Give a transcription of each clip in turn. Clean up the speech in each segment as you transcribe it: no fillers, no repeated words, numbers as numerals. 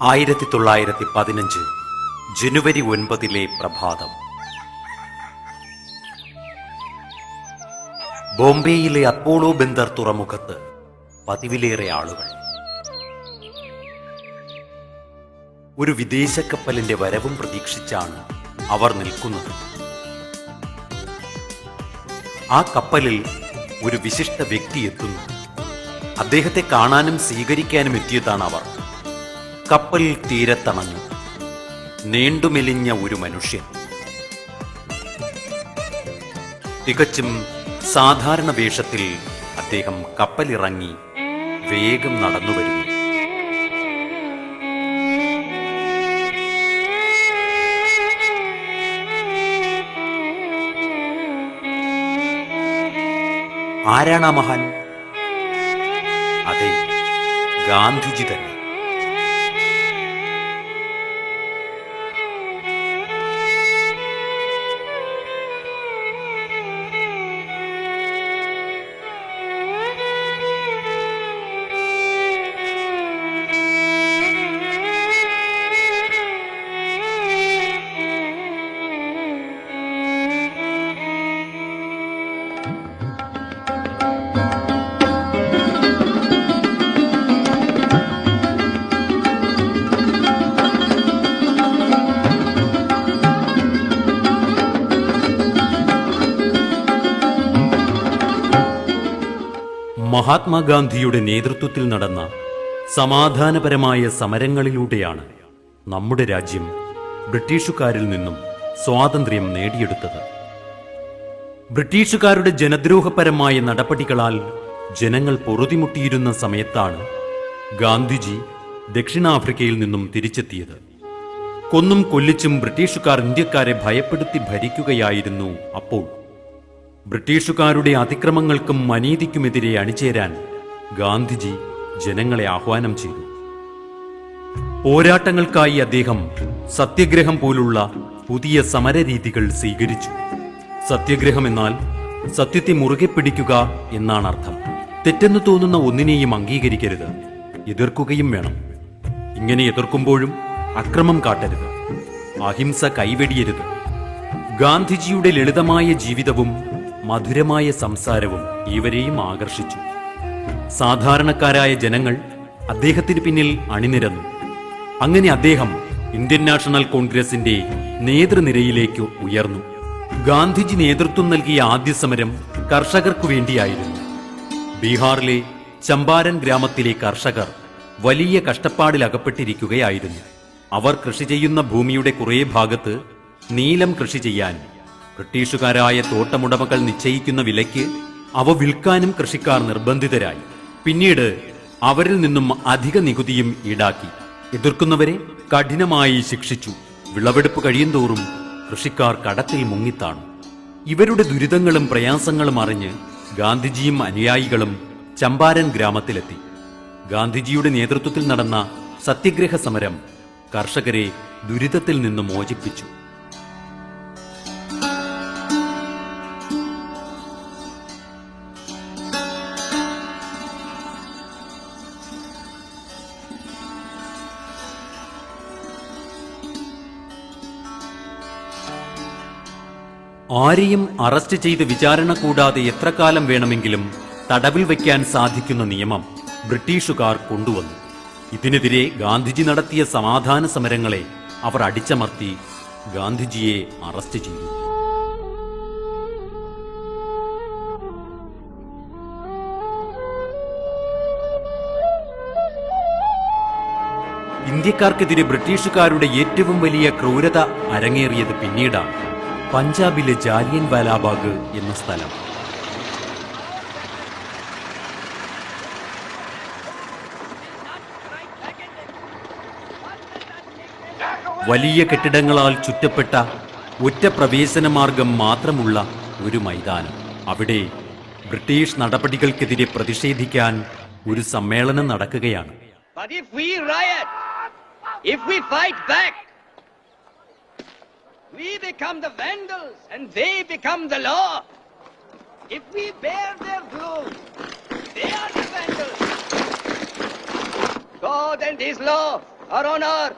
1915 ജനുവരി 9 പ്രഭാതം. ബോംബെയിലെ അപ്പോളോ ബന്ദർ തുറമുഖത്ത് പതിവിലേറെ ആളുകൾ. ഒരു വിദേശ കപ്പലിന്റെ വരവും പ്രതീക്ഷിച്ചാണ് അവർ നിൽക്കുന്നത്. ആ കപ്പലിൽ ഒരു വിശിഷ്ട വ്യക്തി എത്തുന്നു. അദ്ദേഹത്തെ കാണാനും സ്വീകരിക്കാനും എത്തിയതാണ് അവർ. കപ്പൽ തീരത്തണഞ്ഞു. നീണ്ടുമെലിഞ്ഞ ഒരു മനുഷ്യൻ, തികച്ചും സാധാരണ വേഷത്തിൽ അദ്ദേഹം കപ്പലിറങ്ങി വേഗം നടന്നു വരുന്നു. ആരാണ് ആ മഹാൻ? അതെ, ഗാന്ധിജി തന്നെ. മഹാത്മാഗാന്ധിയുടെ നേതൃത്വത്തിൽ നടന്ന സമാധാനപരമായ സമരങ്ങളിലൂടെയാണ് നമ്മുടെ രാജ്യം ബ്രിട്ടീഷുകാരിൽ നിന്നും സ്വാതന്ത്ര്യം നേടിയെടുത്തത്. ബ്രിട്ടീഷുകാരുടെ ജനദ്രോഹപരമായ നടപടികളാൽ ജനങ്ങൾ പൊറുതിമുട്ടിയിരുന്ന സമയത്താണ് ഗാന്ധിജി ദക്ഷിണാഫ്രിക്കയിൽ നിന്നും തിരിച്ചെത്തിയത്. കൊന്നും കൊല്ലിച്ചും ബ്രിട്ടീഷുകാർ ഇന്ത്യക്കാരെ ഭയപ്പെടുത്തി ഭരിക്കുകയായിരുന്നു. അപ്പോൾ ബ്രിട്ടീഷുകാരുടെ അതിക്രമങ്ങൾക്കും അനീതിക്കുമെതിരെ അണിചേരാൻ ഗാന്ധിജി ജനങ്ങളെ ആഹ്വാനം ചെയ്തു. പോരാട്ടങ്ങൾക്കായി അദ്ദേഹം സത്യഗ്രഹം പോലുള്ള പുതിയ സമരരീതികൾ സ്വീകരിച്ചു. സത്യഗ്രഹം എന്നാൽ സത്യത്തെ മുറുകെ പിടിക്കുക എന്നാണ് അർത്ഥം. തെറ്റെന്ന് തോന്നുന്ന ഒന്നിനെയും അംഗീകരിക്കരുത്, എതിർക്കുകയും വേണം. ഇങ്ങനെ എതിർക്കുമ്പോഴും അക്രമം കാട്ടരുത്, അഹിംസ കൈവെടിയരുത്. ഗാന്ധിജിയുടെ ലളിതമായ ജീവിതവും മധുരമായ സംസാരവും ഇവരെയും ആകർഷിച്ചു. സാധാരണക്കാരായ ജനങ്ങൾ അദ്ദേഹത്തിന് പിന്നിൽ അണിനിരന്നു. അങ്ങനെ അദ്ദേഹം ഇന്ത്യൻ നാഷണൽ കോൺഗ്രസിന്റെ നേതൃനിരയിലേക്ക് ഉയർന്നു. ഗാന്ധിജി നേതൃത്വം നൽകിയ ആദ്യ സമരം കർഷകർക്കു വേണ്ടിയായിരുന്നു. ബീഹാറിലെ ചമ്പാരൻ ഗ്രാമത്തിലെ കർഷകർ വലിയ കഷ്ടപ്പാടിലകപ്പെട്ടിരിക്കുകയായിരുന്നു. അവർ കൃഷി ചെയ്യുന്ന ഭൂമിയുടെ കുറേ ഭാഗത്ത് നീലം കൃഷി ചെയ്യാൻ ബ്രിട്ടീഷുകാരായ തോട്ടമുടമകൾ നിശ്ചയിക്കുന്ന വിലയ്ക്ക് അവ വിൽക്കാനും കൃഷിക്കാർ നിർബന്ധിതരായി. പിന്നീട് അവരിൽ നിന്നും അധിക നികുതിയും ഈടാക്കി. എതിർക്കുന്നവരെ കഠിനമായി ശിക്ഷിച്ചു. വിളവെടുപ്പ് കഴിയുന്തോറും കൃഷിക്കാർ കടത്തിൽ മുങ്ങിത്താണു. ഇവരുടെ ദുരിതങ്ങളും പ്രയാസങ്ങളും അറിഞ്ഞ് ഗാന്ധിജിയും അനുയായികളും ചമ്പാരൻ ഗ്രാമത്തിലെത്തി. ഗാന്ധിജിയുടെ നേതൃത്വത്തിൽ നടന്ന സത്യഗ്രഹ സമരം കർഷകരെ ദുരിതത്തിൽ നിന്ന് മോചിപ്പിച്ചു. ആരെയും അറസ്റ്റ് ചെയ്ത് വിചാരണ കൂടാതെ എത്ര കാലം വേണമെങ്കിലും തടവിൽ വയ്ക്കാൻ സാധിക്കുന്ന നിയമം ബ്രിട്ടീഷുകാർ കൊണ്ടുവന്നു. ഇതിനെതിരെ ഗാന്ധിജി നടത്തിയ സമാധാന സമരങ്ങളെ അവർ അടിച്ചമർത്തി ഗാന്ധിജിയെ അറസ്റ്റ് ചെയ്തു. ഇന്ത്യക്കാർക്കെതിരെ ബ്രിട്ടീഷുകാരുടെ ഏറ്റവും വലിയ ക്രൂരത അരങ്ങേറിയത് പിന്നീടാണ്. പഞ്ചാബിലെ ജാലിയൻ വാലാബാഗ് എന്ന സ്ഥലം. വലിയ കെട്ടിടങ്ങളാൽ ചുറ്റപ്പെട്ട ഒറ്റ പ്രവേശന മാർഗം മാത്രമുള്ള ഒരു മൈതാനം. അവിടെ ബ്രിട്ടീഷ് നടപടികൾക്കെതിരെ പ്രതിഷേധിക്കാൻ ഒരു സമ്മേളനം നടക്കുകയാണ്. We become the vandals and they become the law. If we bear their blows, they are the vandals. God and His law Our honor!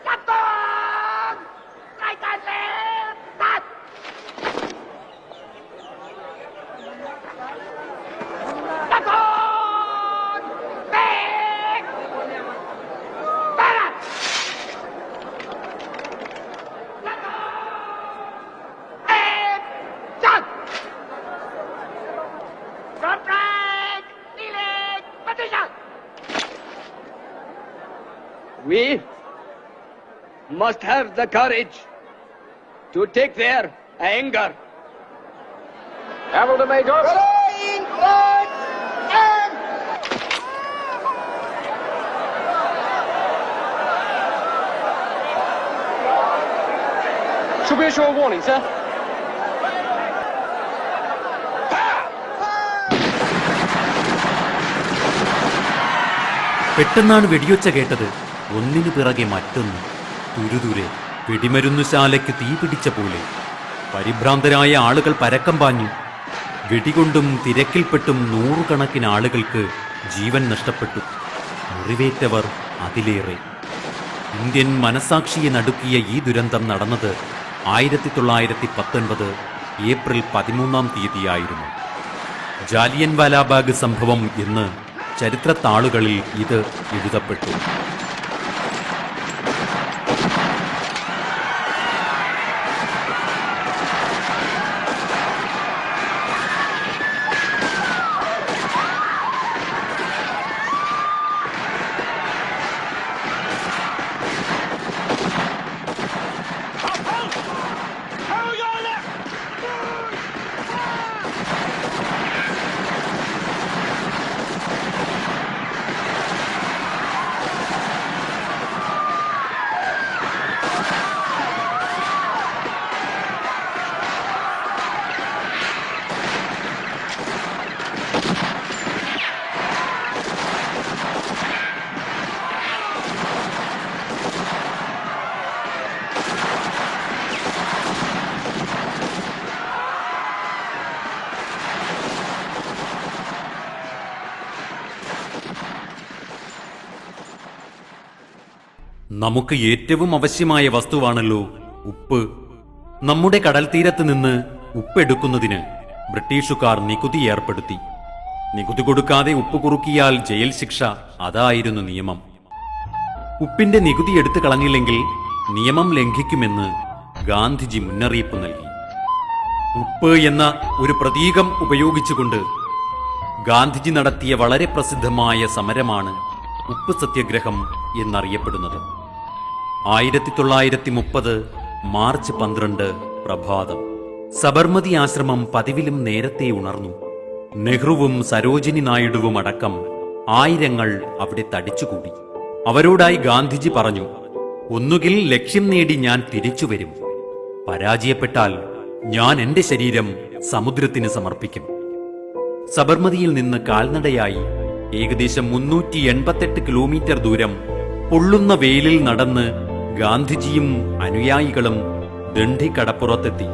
Captain! Right and left! Start! Captain! Back! Back! Jump! Front right! Kneeling! Position! We must have the courage to take their anger. Hamilton, Major. Going forward and Should we issue a warning, sir? പെട്ടെന്നാണ് വെടിയൊച്ച കേട്ടത്. ഒന്നിനു പിറകെ മറ്റൊന്ന്. തുരുതുരെ വെടിമരുന്നുശാലയ്ക്ക് തീ പിടിച്ച പോലെ പരിഭ്രാന്തരായ ആളുകൾ പരക്കം പാഞ്ഞു. വെടികൊണ്ടും തിരക്കിൽപ്പെട്ടും നൂറുകണക്കിന് ആളുകൾക്ക് ജീവൻ നഷ്ടപ്പെട്ടു. മുറിവേറ്റവർ അതിലേറെ. ഇന്ത്യൻ മനസാക്ഷിയെ നടുക്കിയ ഈ ദുരന്തം നടന്നത് 1919 ഏപ്രിൽ 13-ാം തീയതിയായിരുന്നു. ജാലിയൻ വാലാബാഗ് സംഭവം എന്ന് ചരിത്രത്താളുകളിൽ ഇത് എഴുതപ്പെട്ടു. നമുക്ക് ഏറ്റവും ആവശ്യമായ വസ്തുവാണല്ലോ ഉപ്പ്. നമ്മുടെ കടൽ തീരത്ത് നിന്ന് ഉപ്പെടുക്കുന്നതിന് ബ്രിട്ടീഷുകാർ നികുതി ഏർപ്പെടുത്തി. നികുതി കൊടുക്കാതെ ഉപ്പ് കുറുക്കിയാൽ ജയിൽ ശിക്ഷ. അതായിരുന്നു നിയമം. ഉപ്പിന്റെ നികുതി എടുത്തു കളഞ്ഞില്ലെങ്കിൽ നിയമം ലംഘിക്കുമെന്ന് ഗാന്ധിജി മുന്നറിയിപ്പ് നൽകി. ഉപ്പ് എന്ന ഒരു പ്രതീകം ഉപയോഗിച്ചുകൊണ്ട് ഗാന്ധിജി നടത്തിയ വളരെ പ്രസിദ്ധമായ സമരമാണ് ഉപ്പ് സത്യാഗ്രഹം എന്നറിയപ്പെടുന്നത്. 1930 മാർച്ച് 12 പ്രഭാതം. സബർമതി ആശ്രമം പതിവിലും നേരത്തെ ഉണർന്നു. നെഹ്റുവും സരോജിനി നായിഡുവും അടക്കം ആയിരങ്ങൾ അവിടെ തടിച്ചുകൂടി. അവരോടായി ഗാന്ധിജി പറഞ്ഞു, ഒന്നുകിൽ ലക്ഷ്യം നേടി ഞാൻ തിരിച്ചു വരും, പരാജയപ്പെട്ടാൽ ഞാൻ എന്റെ ശരീരം സമുദ്രത്തിന് സമർപ്പിക്കും. സബർമതിയിൽ നിന്ന് കാൽനടയായി ഏകദേശം 388 കിലോമീറ്റർ ദൂരം പൊള്ളുന്ന വെയിലിൽ നടന്ന് ഗാന്ധിജിയും അനുയായികളും ദണ്ഡി കടപ്പുറത്തെത്തി.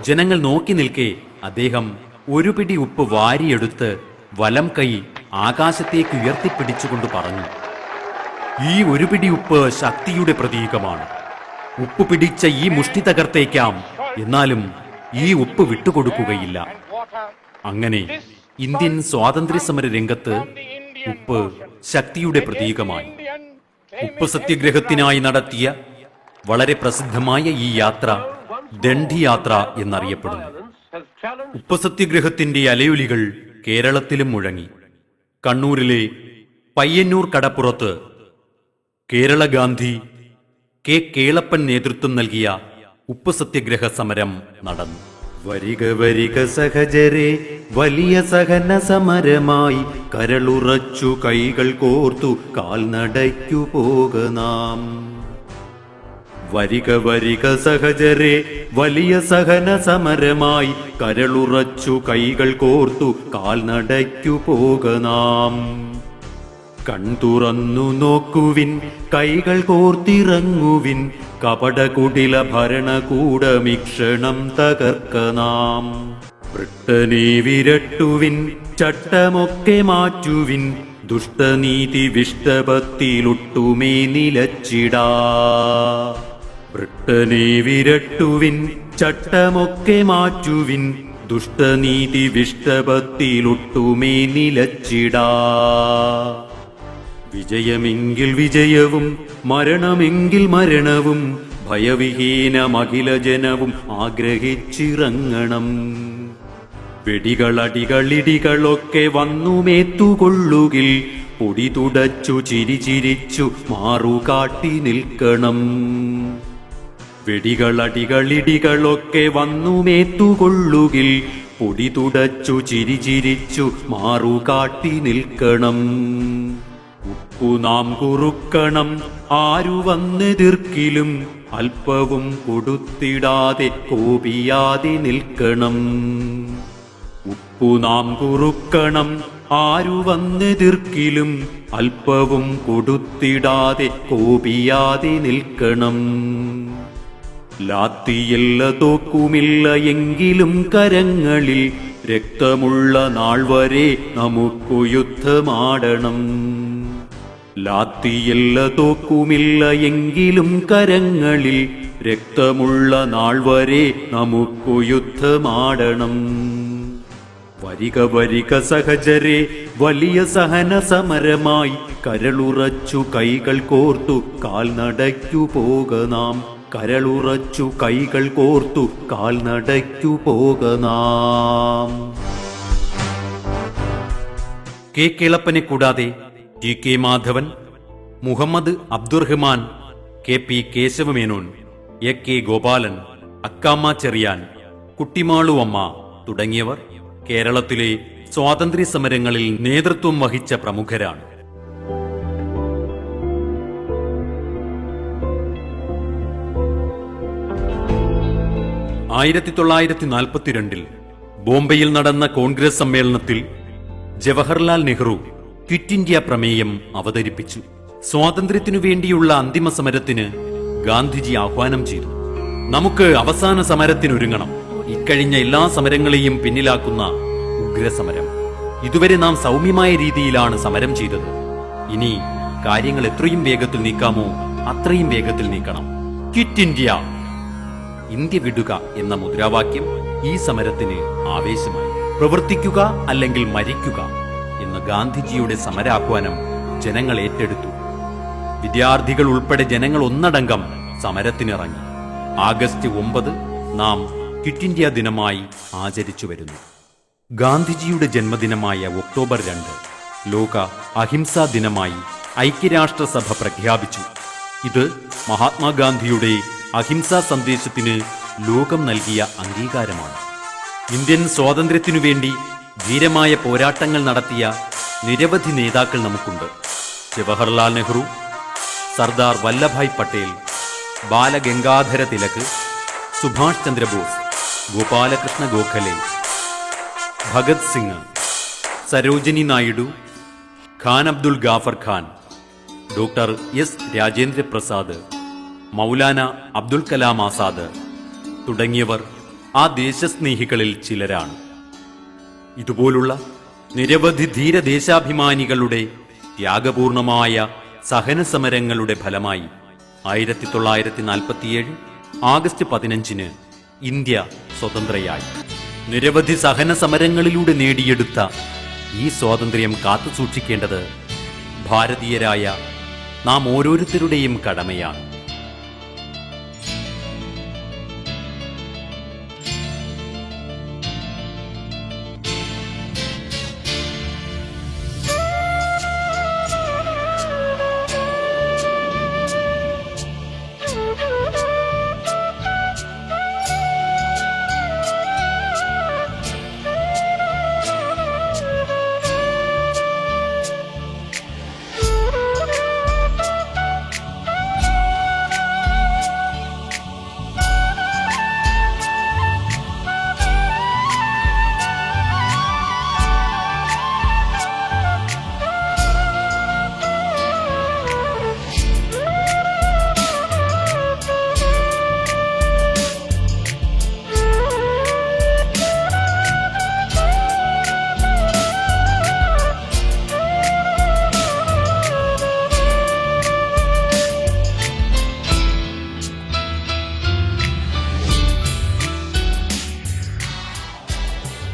ജനങ്ങൾ നോക്കി നിൽക്കെ അദ്ദേഹം ഒരു പിടി ഉപ്പ് വാരിയെടുത്ത് വലം കൈ ആകാശത്തേക്ക് ഉയർത്തിപ്പിടിച്ചുകൊണ്ട് പറഞ്ഞു, ഈ ഒരു പിടി ഉപ്പ് ശക്തിയുടെ പ്രതീകമാണ്. ഉപ്പ് പിടിച്ച ഈ മുഷ്ടി തകർത്തേക്കാം, എന്നാലും ഈ ഉപ്പ് വിട്ടുകൊടുക്കുകയില്ല. അങ്ങനെ ഇന്ത്യൻ സ്വാതന്ത്ര്യസമര രംഗത്ത് ഉപ്പ് ശക്തിയുടെ പ്രതീകമായി. ഉപ്പ് സത്യാഗ്രഹത്തിനായി നടത്തിയ വളരെ പ്രസിദ്ധമായ ഈ യാത്ര ദണ്ഡി യാത്ര എന്നറിയപ്പെടുന്നു. ഉപ്പ് സത്യാഗ്രഹത്തിന്റെ അലയൊലികൾ കേരളത്തിലും മുഴങ്ങി. കണ്ണൂരിലെ പയ്യന്നൂർ കടപ്പുറത്ത് കേരള ഗാന്ധി കെ കേളപ്പൻ നേതൃത്വം നൽകിയ ഉപ്പ് സത്യാഗ്രഹ സമരം നടന്നു. വരിക വരിക സഹജരെ, വലിയ സഹന സമരമായി കരളുറച്ചു കൈകൾ കോർത്തു കാൽനടയ്ക്കു പോകനാം. വരിക വരിക സഹജരെ, വലിയ സഹന സമരമായി കരളുറച്ചു കൈകൾ കോർത്തു കാൽനടയ്ക്കു പോകനാം. കൺതുറന്നു നോക്കുവിൻ, കൈകൾ കോർത്തിറങ്ങുവിൻ, കപടകുടില ഭരണകൂടമിക്ഷണം തകർക്കനാം. ബ്രിട്ടനെ വിരട്ടുവിൻ, ചട്ടമൊക്കെ മാറ്റുവിൻ, ദുഷ്ടനീതി വിഷ്ടപത്തിലൊട്ടുമേ നിലച്ചിടാ. ബ്രിട്ടനെ വിരട്ടുവിൻ, ചട്ടമൊക്കെ മാറ്റുവിൻ, ദുഷ്ടനീതി വിഷ്ടപത്തിലൊട്ടുമേ നിലച്ചിടാ. വിജയമെങ്കിൽ വിജയവും മരണമെങ്കിൽ മരണവും ഭയവിഹീനമഖില ജനവും ആഗ്രഹിച്ചിറങ്ങണം. വെടികളടികളിടികളൊക്കെ വന്നുമേത്തുകൊള്ളുകിൽ പൊടി തുടച്ചു ചിരിച്ചിരിച്ചു മാറുകാട്ടി നിൽക്കണം. വെടികളടികളിടികളൊക്കെ വന്നുമേത്തുകൊള്ളുകിൽ പൊടി തുടച്ചു ചിരിച്ചിരിച്ചു മാറുകാട്ടി നിൽക്കണം. ഉപ്പു നാം കുറുക്കണം, ആരു വന്നെതിർക്കിലും അല്പവും കൊടുത്തിടാതെ കോപിയാതെ നിൽക്കണം. ഉപ്പു നാം കുറുക്കണം, ആരു വന്നെതിർക്കിലും അല്പവും കൊടുത്തിടാതെ കോപിയാതെ നിൽക്കണം. ലാത്തിയല്ല തോക്കുമില്ല എങ്കിലും കരങ്ങളിൽ രക്തമുള്ള നാൾ വരെ നമുക്കു യുദ്ധമാടണം. ലാത്തിയല്ല തോക്കുമില്ല എങ്കിലും കരങ്ങളിൽ രക്തമുള്ള നാൾ വരെ നമുക്കു യുദ്ധമാടണം. വരിക വരിക സഹജരെ, വലിയ സഹന സമരമായി കരളുറച്ചു കൈകൾ കോർത്തു കാൽനടയ്ക്കു പോകനാം. കരളുറച്ചു കൈകൾ കോർത്തു കാൽനടയ്ക്കു പോകനാം. കെ കേളപ്പനെ കൂടാതെ T K Madhavan, Muhammad Abdurahman, K P Kesavamenon, A K Gopalan, Akkamma Cherian, Kuttimalu Amma തുടങ്ങിയവർ കേരളത്തിലെ സ്വാതന്ത്ര്യ സമരങ്ങളിൽ നേതൃത്വം വഹിച്ച പ്രമുഖരാണ്. 1942 ബോംബെയിൽ നടന്ന കോൺഗ്രസ് സമ്മേളനത്തിൽ ജവഹർലാൽ നെഹ്റു ക്വിറ്റ് ഇന്ത്യ പ്രമേയം അവതരിപ്പിച്ചു. സ്വാതന്ത്ര്യത്തിനു വേണ്ടിയുള്ള അന്തിമ സമരത്തിന് ഗാന്ധിജി ആഹ്വാനം ചെയ്തു. നമുക്ക് അവസാന സമരത്തിനൊരുങ്ങണം. ഇക്കഴിഞ്ഞ എല്ലാ സമരങ്ങളെയും പിന്നിലാക്കുന്ന ഉഗ്രസമരം. ഇതുവരെ നാം സൗമ്യമായ രീതിയിലാണ് സമരം ചെയ്തത്. ഇനി കാര്യങ്ങൾ എത്രയും വേഗത്തിൽ നീക്കാമോ അത്രയും വേഗത്തിൽ നീക്കണം. ക്വിറ്റ് ഇന്ത്യ, ഇന്ത്യ വിടുക എന്ന മുദ്രാവാക്യം ഈ സമരത്തിന് ആവേശമായി. പ്രവർത്തിക്കുക അല്ലെങ്കിൽ മരിക്കുക എന്ന ഗാന്ധിജിയുടെ സമരാഹ്വാനം ജനങ്ങൾ ഏറ്റെടുത്തു. വിദ്യാർത്ഥികൾ ഉൾപ്പെടെ ജനങ്ങൾ ഒന്നടങ്കം സമരത്തിനിറങ്ങി. ആഗസ്റ്റ് 9 നാം ക്വിറ്റ് ഇന്ത്യ ദിനമായി ആചരിച്ചു വരുന്നു. ഗാന്ധിജിയുടെ ജന്മദിനമായ ഒക്ടോബർ 2 ലോക അഹിംസാ ദിനമായി ഐക്യരാഷ്ട്രസഭ പ്രഖ്യാപിച്ചു. ഇത് മഹാത്മാഗാന്ധിയുടെ അഹിംസാ സന്ദേശത്തിന് ലോകം നൽകിയ അംഗീകാരമാണ്. ഇന്ത്യൻ സ്വാതന്ത്ര്യത്തിനു വേണ്ടി ധീരമായ പോരാട്ടങ്ങൾ നടത്തിയ നിരവധി നേതാക്കൾ നമുക്കുണ്ട്. ജവഹർലാൽ നെഹ്റു, സർദാർ വല്ലഭായ് പട്ടേൽ, ബാലഗംഗാധര തിലക്, സുഭാഷ് ചന്ദ്രബോസ്, ഗോപാലകൃഷ്ണ ഗോഖലെ, ഭഗത് സിംഗ്, സരോജിനി നായിഡു, ഖാൻ അബ്ദുൽ ഗാഫർ ഖാൻ, ഡോക്ടർ എസ് രാജേന്ദ്ര പ്രസാദ്, മൗലാന അബ്ദുൽ കലാം ആസാദ് തുടങ്ങിയവർ ആ ദേശസ്നേഹികളിൽ ചിലരാണ്. ഇതുപോലുള്ള നിരവധി ധീരദേശാഭിമാനികളുടെ ത്യാഗപൂർണമായ സഹനസമരങ്ങളുടെ ഫലമായി 1947 ആഗസ്റ്റ് 15 ഇന്ത്യ സ്വതന്ത്രയായി. നിരവധി സഹന സമരങ്ങളിലൂടെ നേടിയെടുത്ത ഈ സ്വാതന്ത്ര്യം കാത്തുസൂക്ഷിക്കേണ്ടത് ഭാരതീയരായ നാം ഓരോരുത്തരുടെയും കടമയാണ്.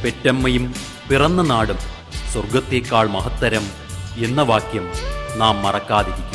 പെറ്റമ്മയും പിറന്ന നാടും സ്വർഗത്തേക്കാൾ മഹത്തരം എന്ന വാക്യം നാം മറക്കാതിരിക്കും.